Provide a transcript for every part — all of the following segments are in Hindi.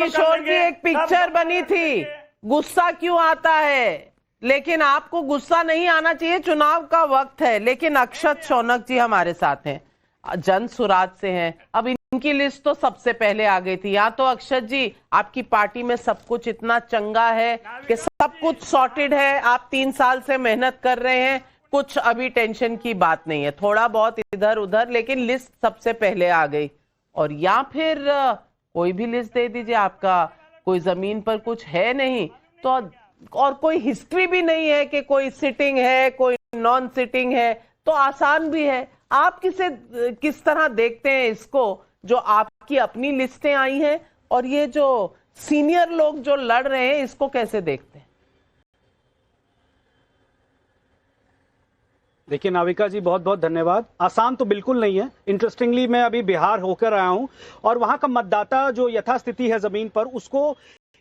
किशोर जी एक पिक्चर बनी थी, गुस्सा क्यों आता है, लेकिन आपको गुस्सा नहीं आना चाहिए, चुनाव का वक्त है। लेकिन अक्षत शौनक जी हमारे साथ हैं, जन सुराज से हैं, अब इनकी लिस्ट तो सबसे पहले आ गई थी। यहाँ तो अक्षत जी आपकी पार्टी में सब कुछ इतना चंगा है कि सब कुछ सॉर्टेड है, आप 3 साल से मेहनत कर रहे हैं, कुछ अभी टेंशन की बात नहीं है, थोड़ा बहुत इधर उधर, लेकिन लिस्ट सबसे पहले आ गई। और या फिर कोई भी लिस्ट दे दीजिए, आपका कोई जमीन पर कुछ है नहीं तो, और कोई हिस्ट्री भी नहीं है कि कोई सिटिंग है कोई नॉन सिटिंग है, तो आसान भी है। आप किस तरह देखते हैं इसको, जो आपकी अपनी लिस्टें आई हैं और ये जो सीनियर लोग जो लड़ रहे हैं, इसको कैसे देखते हैं? देखिए नाविका जी, बहुत बहुत धन्यवाद। आसान तो बिल्कुल नहीं है। इंटरेस्टिंगली मैं अभी बिहार होकर आया हूं और वहां का मतदाता जो यथास्थिति है जमीन पर, उसको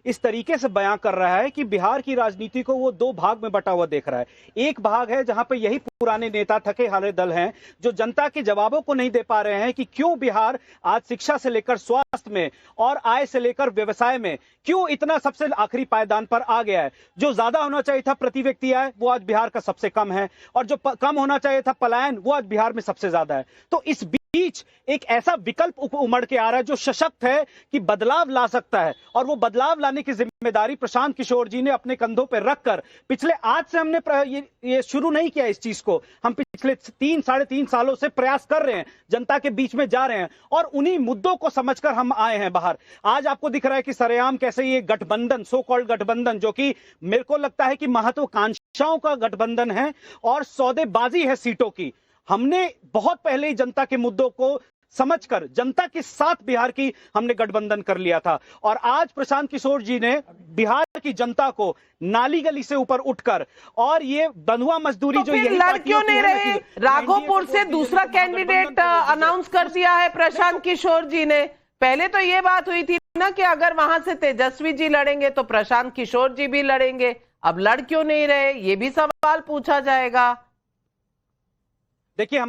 इस तरीके से बयां कर रहा है कि बिहार की राजनीति को वो 2 भाग में बटा हुआ देख रहा है। एक भाग है जहां पे यही पुराने नेता, थके हारे दल हैं, जो जनता के जवाबों को नहीं दे पा रहे हैं कि क्यों बिहार आज शिक्षा से लेकर स्वास्थ्य में और आय से लेकर व्यवसाय में क्यों इतना सबसे आखिरी पायदान पर आ गया है। जो ज्यादा होना चाहिए था प्रति व्यक्ति आय, वो आज बिहार का सबसे कम है, और जो कम होना चाहिए था पलायन, वो आज बिहार में सबसे ज्यादा है। तो इस बीच एक ऐसा विकल्प उमड़ के आ रहा है जो सशक्त है कि बदलाव ला सकता है, और वो बदलाव लाने की जिम्मेदारी प्रशांत किशोर जी ने अपने कंधों पर रखकर, पिछले आज से हमने ये शुरू नहीं किया इस चीज को, हम पिछले 3-3.5 सालों से प्रयास कर रहे हैं, जनता के बीच में जा रहे हैं, और उन्हीं मुद्दों को समझकर हम आए हैं बाहर। आज आपको दिख रहा है कि सरेआम कैसे ये गठबंधन, सो कॉल्ड गठबंधन, जो कि मेरे को लगता है कि महत्वाकांक्षाओं का गठबंधन है और सौदेबाजी है सीटों की। हमने बहुत पहले ही जनता के मुद्दों को समझकर जनता के साथ बिहार की हमने गठबंधन कर लिया था, और आज प्रशांत किशोर जी ने बिहार की जनता को नाली गली से ऊपर उठकर, और ये बंधुआ मजदूरी तो जो यही लड़कियों ने रहे, राघोपुर से दूसरा कैंडिडेट अनाउंस कर दिया है प्रशांत किशोर जी ने। पहले तो ये बात हुई थी ना कि अगर वहां से तेजस्वी जी लड़ेंगे तो प्रशांत किशोर जी भी लड़ेंगे, अब लड़ क्यों नहीं रहे, ये भी सवाल पूछा जाएगा। देखिए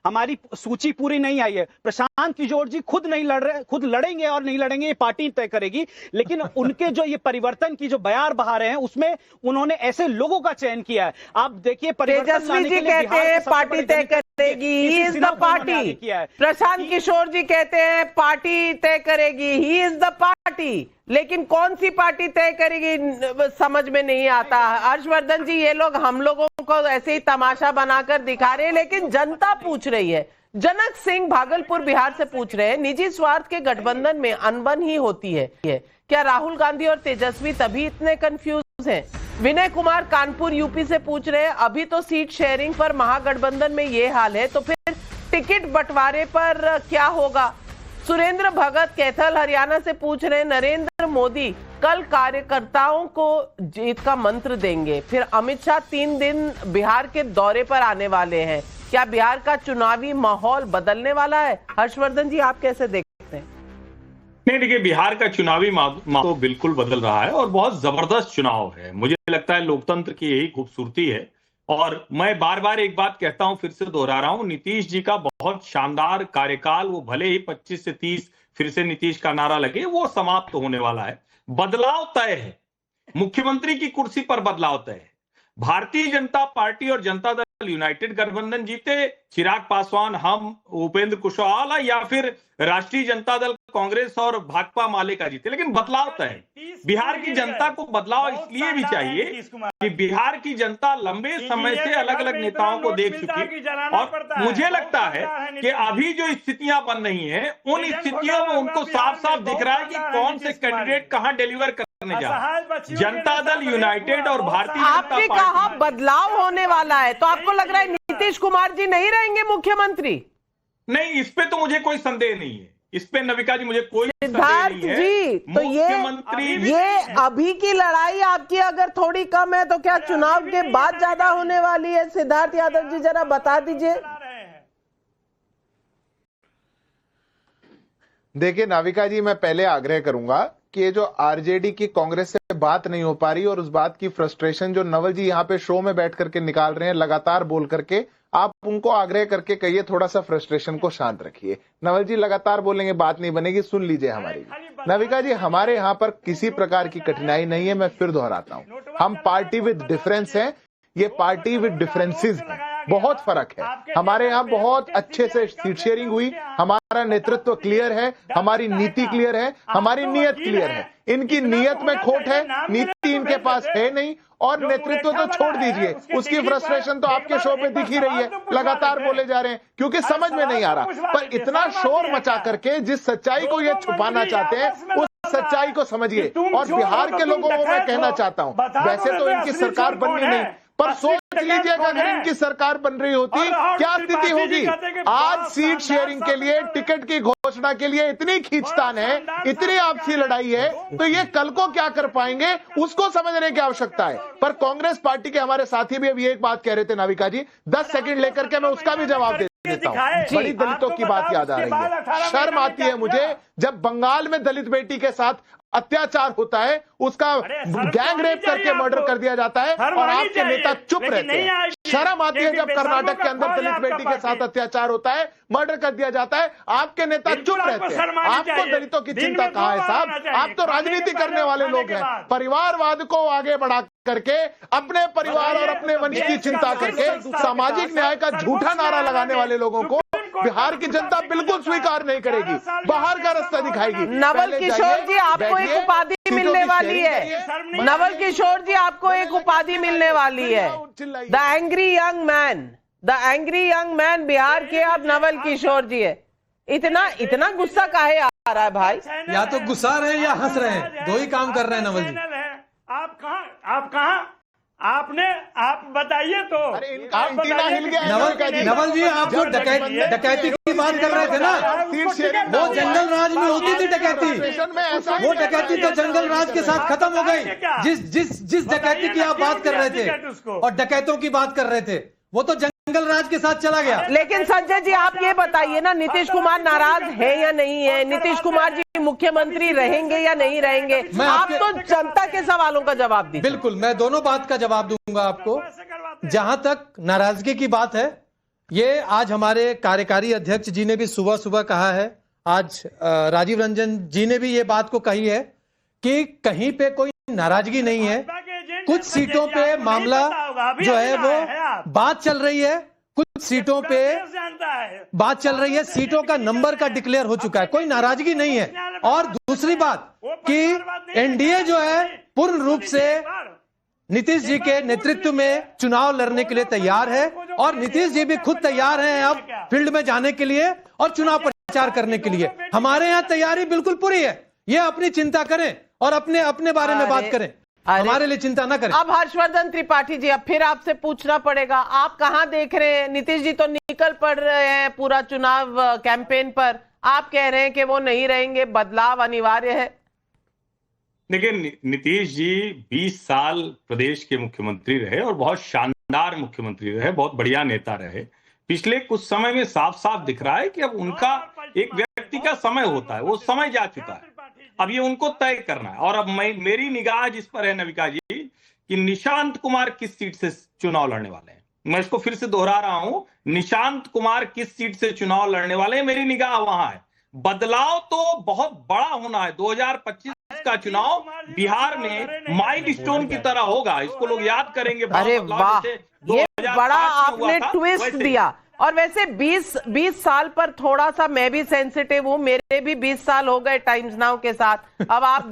हमारी सूची पूरी नहीं आई है। प्रशांत किशोर जी खुद नहीं लड़ रहे, खुद लड़ेंगे और नहीं लड़ेंगे ये पार्टी तय करेगी, लेकिन उनके जो ये परिवर्तन की जो बयार बहा रहे हैं, उसमें उन्होंने ऐसे लोगों का चयन किया है। आप देखिए, तेजस्वी जी कहते हैं पार्टी तय करेगी, he is the party. Prashant Kishor जी कहते हैं पार्टी तय करेगी, ही इज द पार्टी। लेकिन कौन सी पार्टी तय करेगी समझ में नहीं आता। हर्षवर्धन जी, ये लोग हम लोगों को ऐसे ही तमाशा बनाकर दिखा रहे हैं, लेकिन जनता पूछ रही है। जनक सिंह भागलपुर बिहार से पूछ रहे हैं, निजी स्वार्थ के गठबंधन में अनबन ही होती है क्या? राहुल गांधी और तेजस्वी तभी इतने कंफ्यूज हैं? विनय कुमार कानपुर यूपी से पूछ रहे हैं, अभी तो सीट शेयरिंग पर महागठबंधन में ये हाल है, तो फिर टिकट बंटवारे पर क्या होगा? सुरेंद्र भगत कैथल हरियाणा से पूछ रहे हैं, नरेंद्र मोदी कल कार्यकर्ताओं को जीत का मंत्र देंगे, फिर अमित शाह 3 दिन बिहार के दौरे पर आने वाले हैं, क्या बिहार का चुनावी माहौल बदलने वाला है? हर्षवर्धन जी, आप कैसे देखते हैं? नहीं, देखिए, बिहार का चुनावी माहौल तो बिल्कुल बदल रहा है और बहुत जबरदस्त चुनाव है। मुझे लगता है लोकतंत्र की यही खूबसूरती है, और मैं बार बार एक बात कहता हूं, फिर से दोहरा रहा हूं, नीतीश जी का बहुत शानदार कार्यकाल, वो भले ही 25 से 30 फिर से नीतीश का नारा लगे, वो समाप्त होने वाला है। बदलाव तय है, मुख्यमंत्री की कुर्सी पर बदलाव तय है। भारतीय जनता पार्टी और जनता दल यूनाइटेड गठबंधन जीते, चिराग पासवान, हम, उपेंद्र कुशवाहा, या फिर राष्ट्रीय जनता दल कांग्रेस और भाकपा माले का जीते, लेकिन बदलाव तय है। बिहार की जनता को बदलाव इसलिए भी चाहिए कि बिहार की जनता लंबे समय से अलग अलग नेताओं को देख चुकी, और मुझे लगता है कि अभी जो स्थितियां बन रही हैं, उन स्थितियों में उनको साफ साफ दिख रहा है कि कौन से कैंडिडेट कहां डिलीवर करने जा रहे हैं। जनता दल यूनाइटेड और भारतीय जनता पार्टी, आपने कहा बदलाव होने वाला है, तो आपको लग रहा है नीतीश कुमार जी नहीं रहेंगे मुख्यमंत्री? नहीं, इस पे तो मुझे कोई संदेह नहीं है, इस पे नविका जी मुझे कोई सिद्धार्थ जी, तो ये अभी की लड़ाई आपकी अगर थोड़ी कम है, तो क्या चुनाव के बाद ज्यादा होने वाली है? सिद्धार्थ यादव जी, जरा बता दीजिए। देखिए नाविका जी, मैं पहले आग्रह करूंगा कि ये जो आरजेडी की कांग्रेस से बात नहीं हो पा रही और उस बात की फ्रस्ट्रेशन जो नवल जी यहाँ पे शो में बैठ करके निकाल रहे हैं लगातार बोल करके, आप उनको आग्रह करके कहिए थोड़ा सा फ्रस्ट्रेशन को शांत रखिए। नवल जी लगातार बोलेंगे बात नहीं बनेगी, सुन लीजिए हमारी। नविका जी, हमारे यहाँ पर किसी प्रकार की कठिनाई नहीं है, मैं फिर दोहराता हूँ, हम पार्टी विद डिफरेंस है, ये पार्टी विद डिफरेंसेस है, बहुत फर्क है। हमारे यहाँ बहुत अच्छे से सीट शेयरिंग हुई, हमारा नेतृत्व क्लियर है, हमारी नीति क्लियर है, हमारी नीयत क्लियर है। इनकी नीयत में खोट है, नीति इनके पास है नहीं, और नेतृत्व तो छोड़ दीजिए, उसकी फ्रस्ट्रेशन तो आपके शो पे दिख ही रही है, लगातार बोले जा रहे हैं क्योंकि समझ में नहीं आ रहा। पर इतना शोर मचा करके जिस सच्चाई को ये छुपाना चाहते हैं उस सच्चाई को समझिए। और बिहार के लोगों को मैं कहना चाहता हूं, वैसे तो इनकी सरकार बननी नहीं, पर सोच लीजिएगा अगर इनकी सरकार बन रही होती क्या स्थिति होगी। आज सीट शेयरिंग के लिए, टिकट की घोषणा के लिए इतनी खींचतान है, इतनी आपसी लड़ाई है, तो ये कल को क्या कर पाएंगे उसको समझने की आवश्यकता है। पर कांग्रेस पार्टी के हमारे साथी भी अभी एक बात कह रहे थे नाविका जी, 10 सेकंड लेकर के मैं उसका भी जवाब देता हूं। बड़ी दलितों की बात याद आ रही है, शर्म आती है मुझे जब बंगाल में दलित बेटी के साथ अत्याचार होता है, उसका गैंग रेप करके मर्डर कर दिया जाता है और आपके नेता चुप रहते हैं। शर्म आती है जब कर्नाटक के अंदर दलित बेटी के साथ अत्याचार होता है, मर्डर कर दिया जाता है, आपके नेता चुप रहते हैं। आपको दलितों की चिंता कहां है साहब? आप तो राजनीति करने वाले लोग हैं। परिवारवाद को आगे बढ़ा करके अपने परिवार और अपने वंश की चिंता करके सामाजिक न्याय का झूठा नारा लगाने वाले लोगों को बिहार की जनता बिल्कुल स्वीकार नहीं करेगी, बाहर का रास्ता दिखाएगी। नवल किशोर जी, आपको एक उपाधि मिलने वाली है। नवल किशोर जी, आपको एक उपाधि मिलने वाली है, the angry young man. The angry young man Bihar के अब नवल किशोर जी है। इतना गुस्सा काहे आ रहा है भाई? या तो गुस्सा रहे हैं या हंस रहे हैं, दो ही काम कर रहे हैं नवल जी। आप बताइए तो। नवल जी, आप जो डकैती की बात कर रहे थे ना, वो जंगल राज में होती थी डकैती, वो डकैती तो जंगल राज के साथ खत्म हो गई। जिस डकैती की आप बात कर रहे थे और डकैतों की बात कर रहे थे, वो तो जंगल राज के साथ चला गया। लेकिन संजय जी, आप ये बताइए ना, नीतीश कुमार नाराज है या नहीं है? नीतीश कुमार जी मुख्यमंत्री रहेंगे या नहीं रहेंगे? आप तो जनता के सवालों का जवाब दीजिए। बिल्कुल, मैं दोनों बात का जवाब दूंगा आपको। जहां तक नाराजगी की बात है, ये आज हमारे कार्यकारी अध्यक्ष जी ने भी सुबह सुबह कहा है, आज राजीव रंजन जी ने भी ये बात को कही है कि कहीं पे कोई नाराजगी नहीं है। कुछ सीटों पे मामला जो है वो बात चल रही है, कुछ सीटों पे बात चल रही है, सीटों का नंबर का डिक्लेयर हो चुका है, कोई नाराजगी नहीं है। और दूसरी बात कि एनडीए जो है पूर्ण रूप से नीतीश जी के नेतृत्व में चुनाव लड़ने के लिए तैयार है, और नीतीश जी भी खुद तैयार हैं अब फील्ड में जाने के लिए और चुनाव प्रचार करने के लिए। हमारे यहाँ तैयारी बिल्कुल पूरी है, ये अपनी चिंता करें और अपने बारे में बात करें, हमारे लिए चिंता ना करें। अब हर्षवर्धन त्रिपाठी जी, अब फिर आपसे पूछना पड़ेगा, आप कहां देख रहे हैं? नीतीश जी तो निकल पड़ रहे हैं पूरा चुनाव कैंपेन पर, आप कह रहे हैं कि वो नहीं रहेंगे, बदलाव अनिवार्य है। देखिए, नीतीश जी 20 साल प्रदेश के मुख्यमंत्री रहे और बहुत शानदार मुख्यमंत्री रहे, बहुत बढ़िया नेता रहे। पिछले कुछ समय में साफ साफ दिख रहा है कि अब उनका एक व्यक्ति का समय होता है, वो समय जा चुका है, अब ये उनको तय करना है। और अब मेरी निगाह जिस पर है नविका जी, कि निशांत कुमार किस सीट से चुनाव लड़ने वाले हैं। मैं इसको फिर से दोहरा रहा हूं, निशांत कुमार किस सीट से चुनाव लड़ने वाले हैं, मेरी निगाह वहां है। बदलाव तो बहुत बड़ा होना है। 2025 का चुनाव बिहार में माइलस्टोन की तरह होगा, इसको लोग याद करेंगे। अरे वाह, ये बड़ा आपने ट्विस्ट दिया। और वैसे 20 साल पर थोड़ा सा मैं भी सेंसिटिव हूं, मेरे भी 20 साल हो गए टाइम्स नाउ के साथ। अब आप